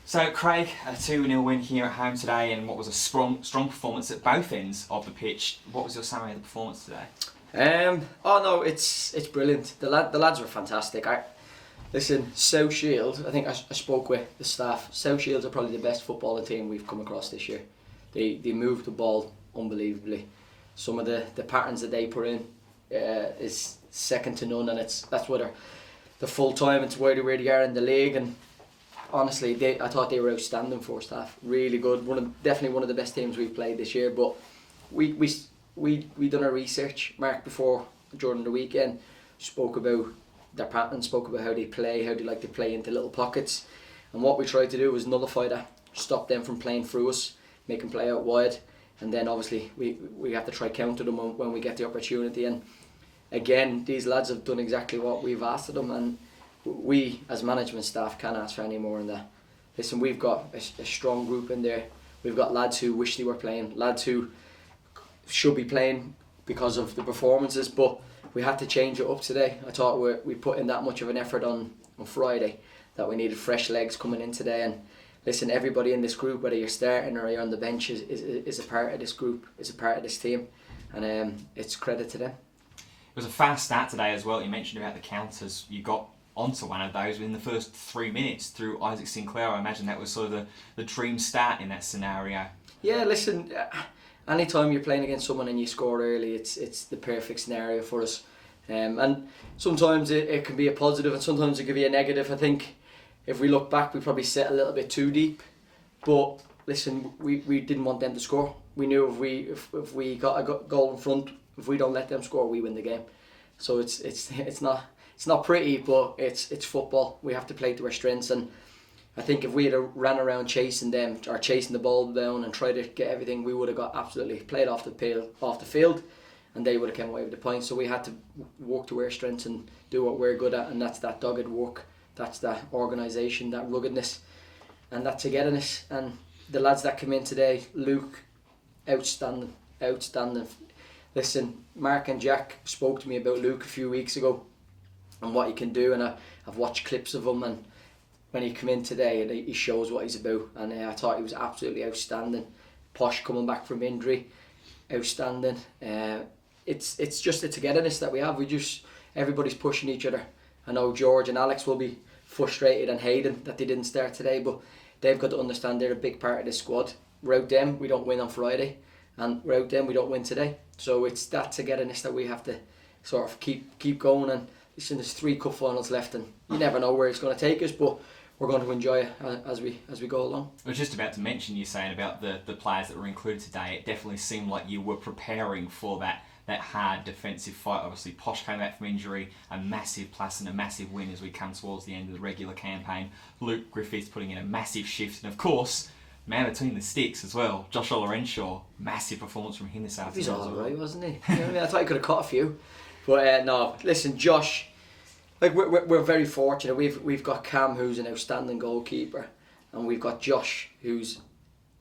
So Craig, a 2-0 win here at home today, and what was a strong performance at both ends of the pitch. What was your summary of the performance today? It's brilliant. The lads were fantastic. Listen, South Shield, I think I spoke with the staff. South Shields are probably the best footballing team we've come across this year. They move the ball unbelievably. Some of the patterns that they put in is second to none, and that's where they're full time. It's where they are in the league, and honestly, I thought they were outstanding first half. Really good. Definitely one of the best teams we've played this year. But we done our research, Mark, during the weekend. Spoke about their pattern, spoke about how they play, how they like to play into little pockets. And what we tried to do was nullify that, stop them from playing through us, make them play out wide. And then obviously we have to try counter them when we get the opportunity. And again, these lads have done exactly what we've asked of them. And we, as management staff, can't ask for any more than that. Listen, we've got a strong group in there. We've got lads who wish they were playing, lads who should be playing because of the performances, but we had to change it up today. I thought we put in that much of an effort on Friday that we needed fresh legs coming in today. And listen, everybody in this group, whether you're starting or you're on the bench, is a part of this group, is a part of this team, and it's credit to them. It was a fast start today as well. You mentioned about the counters. You got onto one of those within the first 3 minutes through Isaac Sinclair. I imagine that was sort of the dream start in that scenario. Yeah, listen, anytime you're playing against someone and you score early, it's the perfect scenario for us. And sometimes it can be a positive and sometimes it can be a negative. I think if we look back, we probably set a little bit too deep. But listen, we didn't want them to score. We knew if we got a goal in front, if we don't let them score, we win the game. So it's not pretty, but it's football. We have to play to our strengths, and I think if we had ran around chasing them or chasing the ball down and tried to get everything, we would have got absolutely played off the field, and they would have come away with the points. So we had to work to our strengths and do what we're good at, and that's that dogged work, that's that organisation, that ruggedness, and that togetherness. And the lads that came in today, Luke, outstanding. Listen, Mark and Jack spoke to me about Luke a few weeks ago and what he can do, and I've watched clips of him, and when he came in today and he shows what he's about, and I thought he was absolutely outstanding. Posh coming back from injury, outstanding. It's just the togetherness that we have. Everybody's pushing each other. I know George and Alex will be frustrated and hating that they didn't start today, but they've got to understand they're a big part of this squad. Without them, we don't win on Friday, and without them, we don't win today. So it's that togetherness that we have to sort of keep going. And listen, there's 3 cup finals left, and you never know where it's going to take us, but we're going to enjoy it as we go along. I was just about to mention, you saying about the players that were included today. It definitely seemed like you were preparing for that hard defensive fight. Obviously, Posh came back from injury, a massive plus and a massive win as we come towards the end of the regular campaign. Luke Griffiths putting in a massive shift, and of course, man between the sticks as well, Josh Olorenshaw, massive performance from him this afternoon. He's all right, wasn't he? You know what I mean? I thought he could have caught a few, but no. Listen, Josh. Like we're very fortunate. We've got Cam, who's an outstanding goalkeeper, and we've got Josh, who's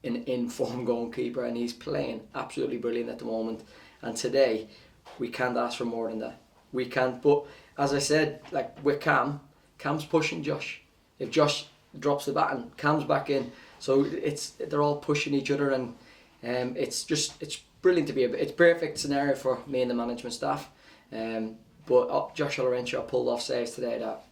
an in-form goalkeeper, and he's playing absolutely brilliant at the moment. And today, we can't ask for more than that. We can't. But as I said, like with Cam's pushing Josh. If Josh drops the baton, Cam's back in. So they're all pushing each other, and it's brilliant to be it's perfect scenario for me and the management staff. But Josh Olorenshaw pulled off saves today that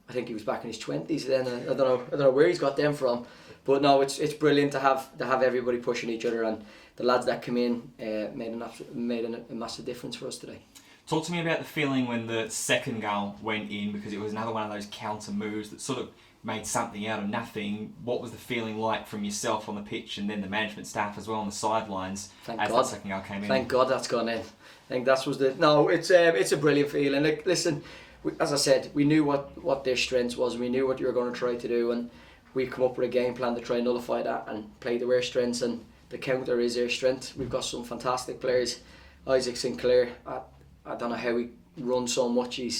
I think he was back in his 20s then. I don't know where he's got them from. But no, it's brilliant to have everybody pushing each other, and the lads that come in made a massive difference for us today. Talk to me about the feeling when the second goal went in, because it was another one of those counter moves that sort of made something out of nothing. What was the feeling like from yourself on the pitch and then the management staff as well on the sidelines as that second goal came in? Thank God that's gone in. I think it's a brilliant feeling. Like, listen, as I said, we knew what their strengths was. We knew what you were going to try to do, and we've come up with a game plan to try and nullify that and play to our strengths. And the counter is our strength. We've got some fantastic players. Isaac Sinclair, I don't know how he runs so much. He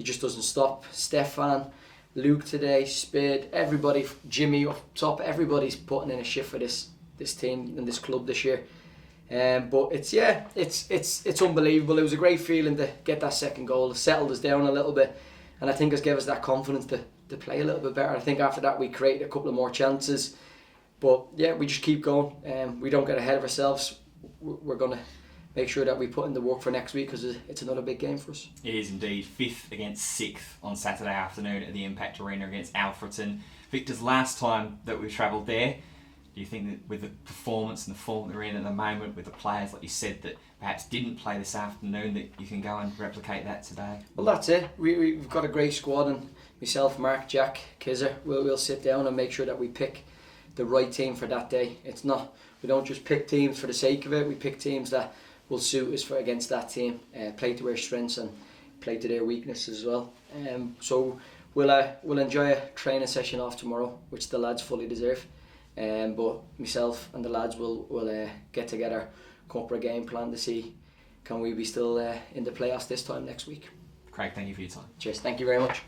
just doesn't stop. Stefan, Luke today, Spade, everybody, Jimmy up top, everybody's putting in a shift for this team and this club this year. But it's unbelievable. It was a great feeling to get that second goal. It settled us down a little bit, and I think it's gave us that confidence to to play a little bit better. I think after that we created a couple of more chances, but yeah, we just keep going. We don't get ahead of ourselves. We're going to make sure that we put in the work for next week, because it's another big game for us. It is indeed. 5th against 6th on Saturday afternoon at the Impact Arena against Alfreton. Victor's last time that we've travelled there. Do you think that with the performance and the form that they're in at the moment, with the players, like you said, that perhaps didn't play this afternoon, that you can go and replicate that today? Well, that's it. We've got a great squad, and myself, Mark, Jack, Kizzer, we'll sit down and make sure that we pick the right team for that day. We don't just pick teams for the sake of it. We pick teams that will suit us against that team, play to our strengths and play to their weaknesses as well. So we'll enjoy a training session off tomorrow, which the lads fully deserve. But myself and the lads will get together, come up with a game plan to see can we be still in the playoffs this time next week. Craig, thank you for your time. Cheers, thank you very much.